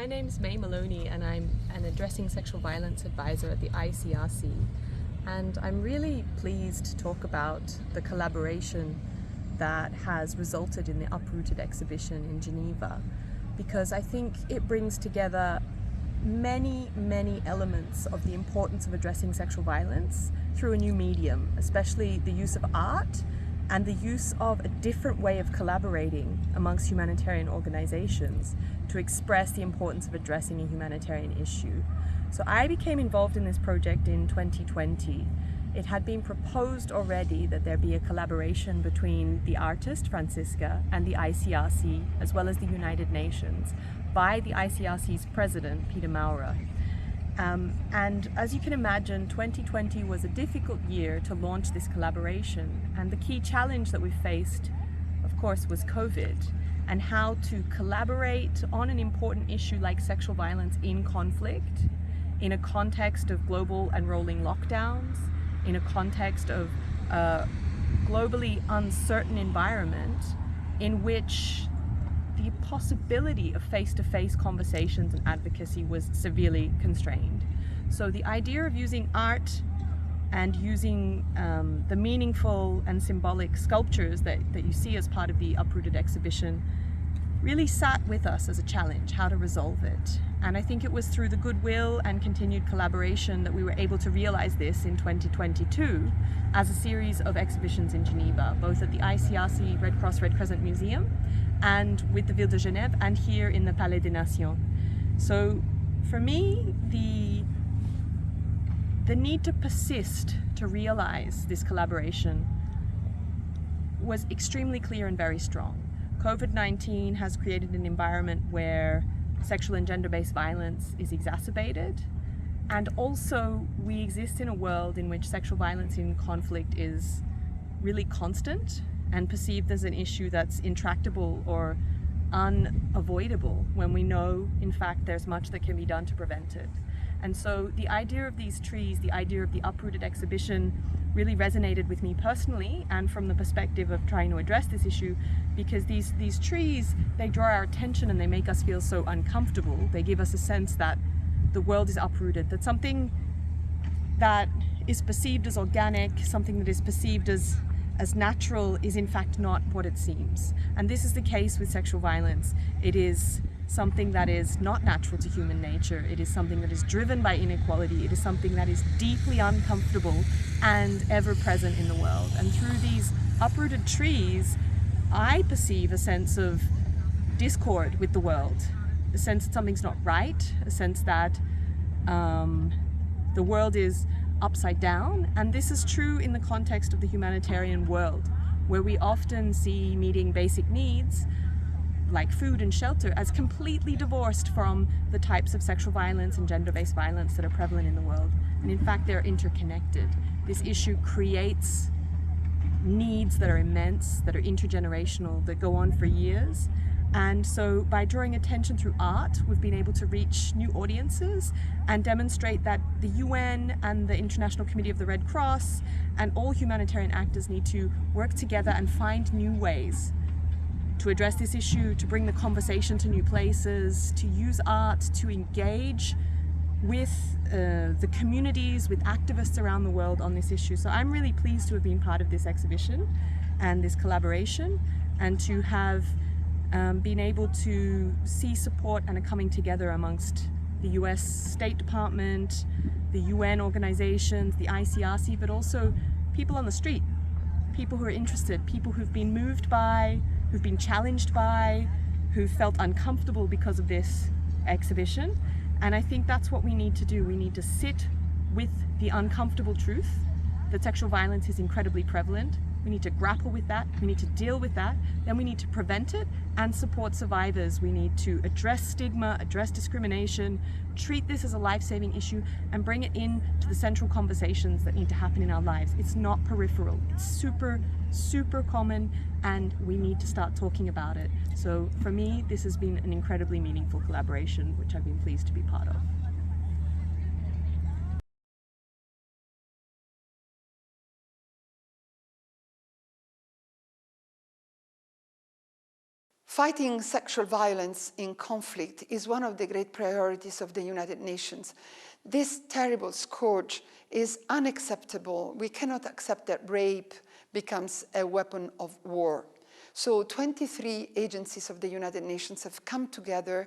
My name is May Maloney and I'm an Addressing Sexual Violence Advisor at the ICRC, and I'm really pleased to talk about the collaboration that has resulted in the UPROOTED exhibition in Geneva, because I think it brings together many elements of the importance of addressing sexual violence through a new medium, especially the use of art and the use of a different way of collaborating amongst humanitarian organizations to express the importance of addressing a humanitarian issue. So I became involved in this project in 2020. It had been proposed already that there be a collaboration between the artist Franziska and the ICRC, as well as the United Nations, by the ICRC's president, Peter Maurer. And as you can imagine, 2020 was a difficult year to launch this collaboration, and the key challenge that we faced, of course, was COVID, and how to collaborate on an important issue like sexual violence in conflict, in a context of global and rolling lockdowns, in a context of a globally uncertain environment in which the possibility of face-to-face conversations and advocacy was severely constrained. So the idea of using art and using the meaningful and symbolic sculptures that you see as part of the UPROOTED exhibition really sat with us as a challenge, how to resolve it. And I think it was through the goodwill and continued collaboration that we were able to realize this in 2022 as a series of exhibitions in Geneva, both at the ICRC Red Cross Red Crescent Museum and with the Ville de Genève, and here in the Palais des Nations. So for me, the need to persist to realize this collaboration was extremely clear and very strong. COVID-19 has created an environment where sexual and gender-based violence is exacerbated, and also we exist in a world in which sexual violence in conflict is really constant and perceived as an issue that's intractable or unavoidable, when we know, in fact, there's much that can be done to prevent it. And so the idea of these trees, the idea of the UPROOTED exhibition really resonated with me personally, and from the perspective of trying to address this issue, because these trees, they draw our attention and they make us feel so uncomfortable. They give us a sense that the world is uprooted, that something that is perceived as organic, something that is perceived as natural, is in fact not what it seems. And this is the case with sexual violence. It is something that is not natural to human nature. It is something that is driven by inequality. It is something that is deeply uncomfortable and ever present in the world. And through these uprooted trees, I perceive a sense of discord with the world, a sense that something's not right, a sense that the world is upside down. And this is true in the context of the humanitarian world, where we often see meeting basic needs like food and shelter as completely divorced from the types of sexual violence and gender-based violence that are prevalent in the world. And in fact, they're interconnected. This issue creates needs that are immense, that are intergenerational, that go on for years. And so by drawing attention through art, we've been able to reach new audiences and demonstrate that the UN and the International Committee of the Red Cross and all humanitarian actors need to work together and find new ways to address this issue, to bring the conversation to new places, to use art to engage with the communities, with activists around the world on this issue. So I'm really pleased to have been part of this exhibition and this collaboration, and to have been able to see support and a coming together amongst the US State Department, the UN organizations, the ICRC, but also people on the street, people who are interested, people who've been moved by, who've been challenged by, who felt uncomfortable because of this exhibition. And I think that's what we need to do. We need to sit with the uncomfortable truth that sexual violence is incredibly prevalent. We need to grapple with that. We need to deal with that. Then we need to prevent it and support survivors. We need to address stigma, address discrimination, treat this as a life-saving issue, and bring it into the central conversations that need to happen in our lives. It's not peripheral. It's super common, and we need to start talking about it. So for me, this has been an incredibly meaningful collaboration, which I've been pleased to be part of. Fighting sexual violence in conflict is one of the great priorities of the United Nations. This terrible scourge is unacceptable. We cannot accept that rape becomes a weapon of war. So 23 agencies of the United Nations have come together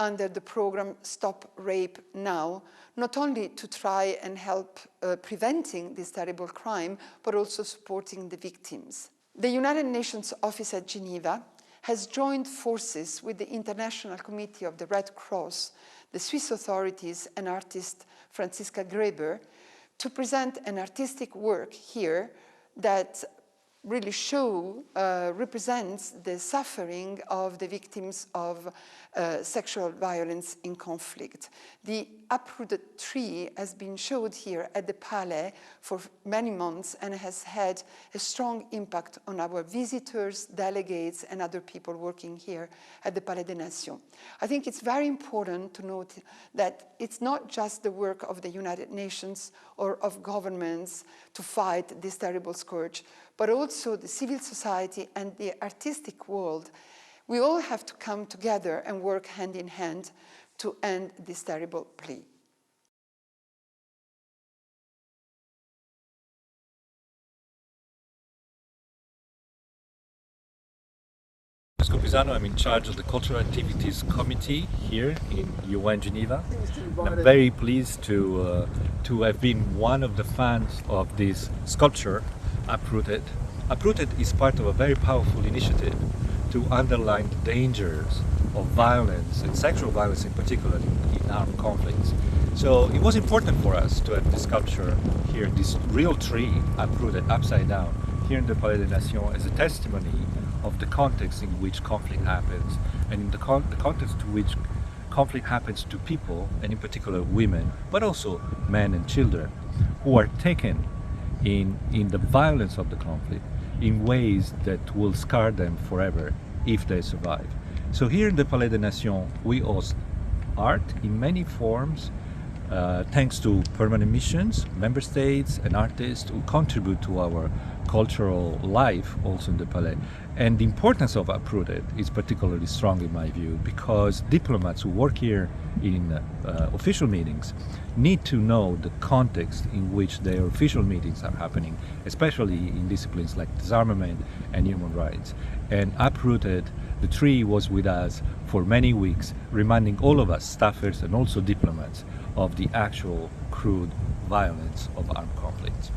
under the program Stop Rape Now, not only to try and help preventing this terrible crime, but also supporting the victims. The United Nations office at Geneva has joined forces with the International Committee of the Red Cross, the Swiss authorities, and artist Franziska Greber to present an artistic work here that really represents the suffering of the victims of sexual violence in conflict. The uprooted tree has been showed here at the Palais for many months and has had a strong impact on our visitors, delegates, and other people working here at the Palais des Nations. I think it's very important to note that it's not just the work of the United Nations or of governments to fight this terrible scourge, but also the civil society and the artistic world. We all have to come together and work hand in hand to end this terrible plea. I'm in charge of the Cultural Activities Committee here in UN Geneva. And I'm very pleased to have been one of the fans of this sculpture, Uprooted. Uprooted is part of a very powerful initiative to underline the dangers of violence and sexual violence in particular in armed conflicts. So it was important for us to have this sculpture here, this real tree uprooted upside down here in the Palais des Nations as a testimony of the context in which conflict happens, and in the context to which conflict happens to people, and in particular women, but also men and children, who are taken in the violence of the conflict in ways that will scar them forever if they survive. So here in the Palais des Nations, we host art in many forms, thanks to permanent missions, member states and artists who contribute to our cultural life also in the Palais. And the importance of Uprooted is particularly strong in my view, because diplomats who work here in official meetings need to know the context in which their official meetings are happening, especially in disciplines like disarmament and human rights. And Uprooted, the tree, was with us for many weeks, reminding all of us, staffers and also diplomats, of the actual crude violence of armed conflicts.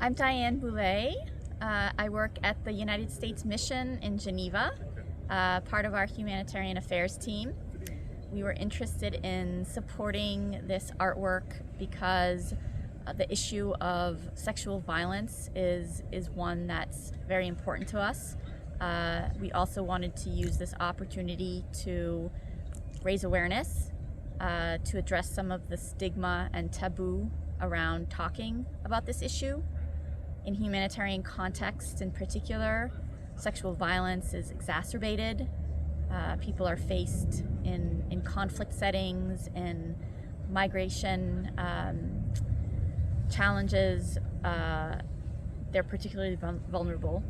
I'm Diane Boulet. I work at the United States Mission in Geneva, part of our humanitarian affairs team. We were interested in supporting this artwork because the issue of sexual violence is one that's very important to us. We also wanted to use this opportunity to raise awareness, to address some of the stigma and taboo around talking about this issue. In humanitarian contexts in particular, sexual violence is exacerbated. People are faced in conflict settings, in migration challenges. They're particularly vulnerable.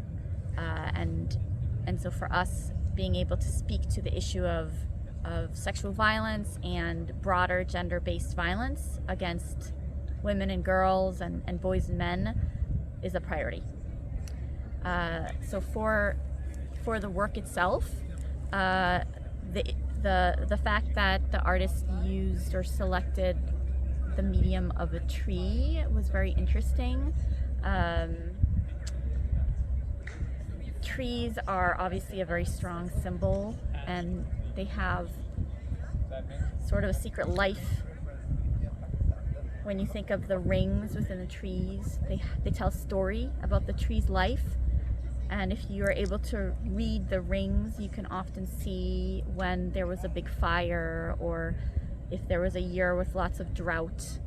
And so for us, being able to speak to the issue of sexual violence and broader gender-based violence against women and girls and boys and men is a priority. So for the work itself, the fact that the artist used or selected the medium of a tree was very interesting. Trees are obviously a very strong symbol, and they have sort of a secret life. When you think of the rings within the trees, they tell a story about the tree's life. And if you are able to read the rings, you can often see when there was a big fire or if there was a year with lots of drought.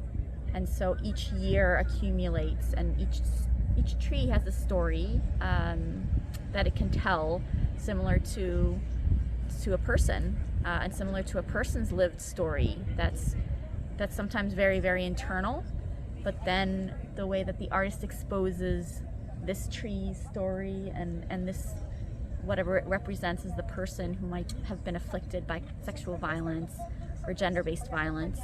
And so each year accumulates, and each tree has a story that it can tell, similar to a person, and similar to a person's lived story that's that's sometimes very, very internal, but then the way that the artist exposes this tree's story and this, whatever it represents as the person who might have been afflicted by sexual violence or gender-based violence,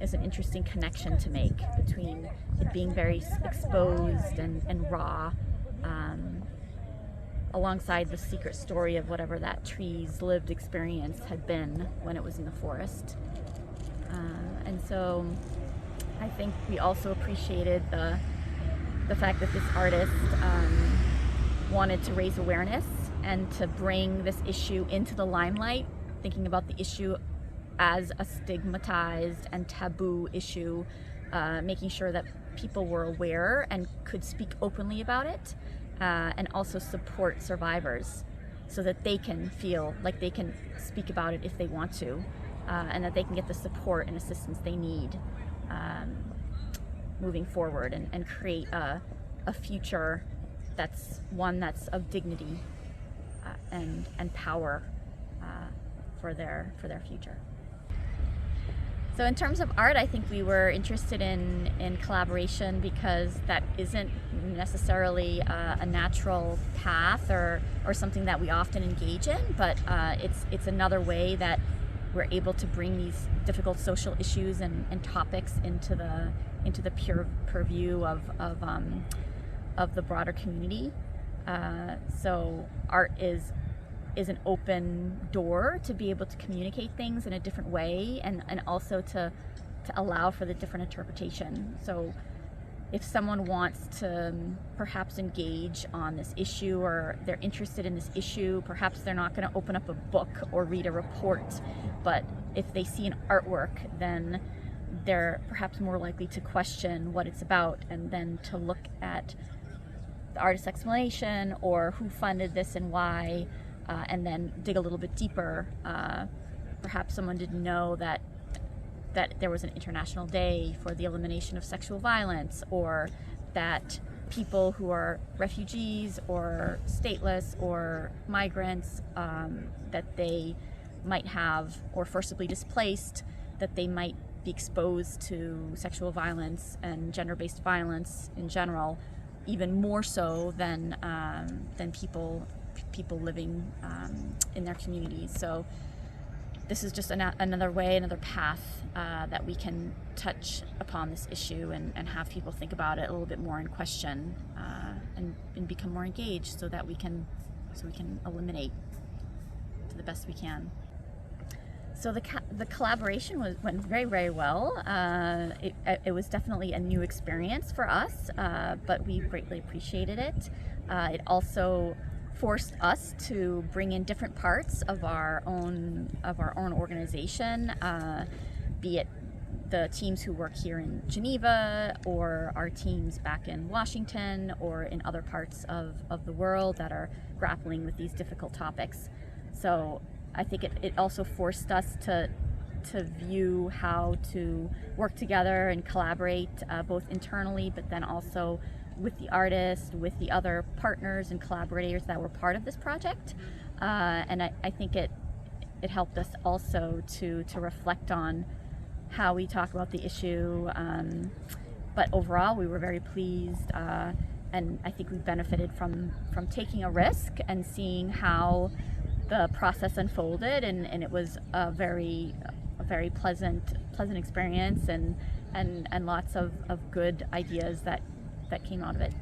is an interesting connection to make between it being very exposed and raw, alongside the secret story of whatever that tree's lived experience had been when it was in the forest. And so I think we also appreciated the fact that this artist wanted to raise awareness and to bring this issue into the limelight, thinking about the issue as a stigmatized and taboo issue, making sure that people were aware and could speak openly about it, and also support survivors so that they can feel like they can speak about it if they want to, and that they can get the support and assistance they need moving forward, and create a future that's one that's of dignity and power for their future. So in terms of art, I think we were interested in collaboration because that isn't necessarily a natural path or something that we often engage in, but it's another way that we're able to bring these difficult social issues and topics into the purview of the broader community. So art is an open door to be able to communicate things in a different way, and also to allow for the different interpretation. So if someone wants to perhaps engage on this issue, or they're interested in this issue, perhaps they're not going to open up a book or read a report, but if they see an artwork, then they're perhaps more likely to question what it's about, and then to look at the artist's explanation or who funded this and why, and then dig a little bit deeper. Perhaps someone didn't know that there was an international day for the elimination of sexual violence, or that people who are refugees or stateless or migrants, that they might have, or forcibly displaced, that they might be exposed to sexual violence and gender-based violence in general, even more so than people living in their communities. So this is just another way, another path that we can touch upon this issue and have people think about it a little bit more and question and become more engaged, so that we can eliminate to the best we can. So the collaboration went very, very well. It was definitely a new experience for us, but we greatly appreciated it. It also forced us to bring in different parts of our own organization, be it the teams who work here in Geneva, or our teams back in Washington, or in other parts of the world that are grappling with these difficult topics. So I think it also forced us to view how to work together and collaborate, both internally, but then also with the artist, with the other partners and collaborators that were part of this project. And I think it helped us also to reflect on how we talk about the issue. But overall, we were very pleased, and I think we benefited from taking a risk and seeing how the process unfolded, and it was a very pleasant experience, and lots of good ideas that came out of it.